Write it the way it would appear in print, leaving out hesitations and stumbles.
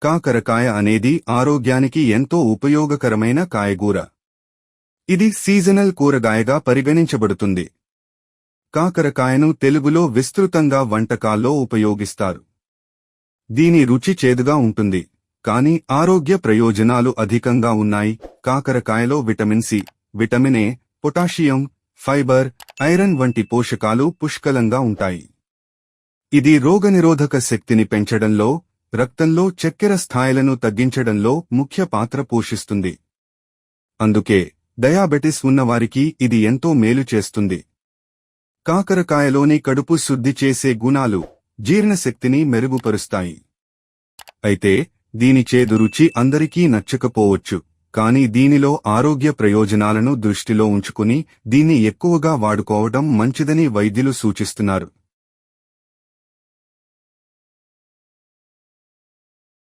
కాకరకాయ అనేది ఆరోగ్యానికి ఎంతో ఉపయోగకరమైన కాయగూర. ఇది సీజనల్ కూరగాయగా పరిగణించబడుతుంది. కాకరకాయను తెలుగులో విస్తృతంగా వంటకాల్లో ఉపయోగిస్తారు. దీని రుచి చేదుగా ఉంటుంది, కానీ ఆరోగ్య ప్రయోజనాలు అధికంగా ఉన్నాయి. కాకరకాయలో vitamin C, vitamin A, potassium, fibre, iron వంటి పోషకాలు పుష్కలంగా ఉంటాయి. ఇది రోగనిరోధక శక్తిని పెంచడంలో, రక్తంలో చక్కెర స్థాయిలను తగ్గించడంలో ముఖ్య పాత్ర పోషిస్తుంది. అందుకే డయాబెటిస్ ఉన్నవారికి ఇది ఎంతో మేలు చేస్తుంది. కాకరకాయలోని కడుపు శుద్ధి చేసే గుణాలు జీర్ణశక్తిని మెరుగుపరుస్తాయి. అయితే దీని చేదు రుచి అందరికీ నచ్చకపోవచ్చు, కానీ దీనిలో ఆరోగ్య ప్రయోజనాలను దృష్టిలో ఉంచుకుని దీన్ని ఎక్కువగా వాడుకోవడం మంచిదని వైద్యులు సూచిస్తున్నారు.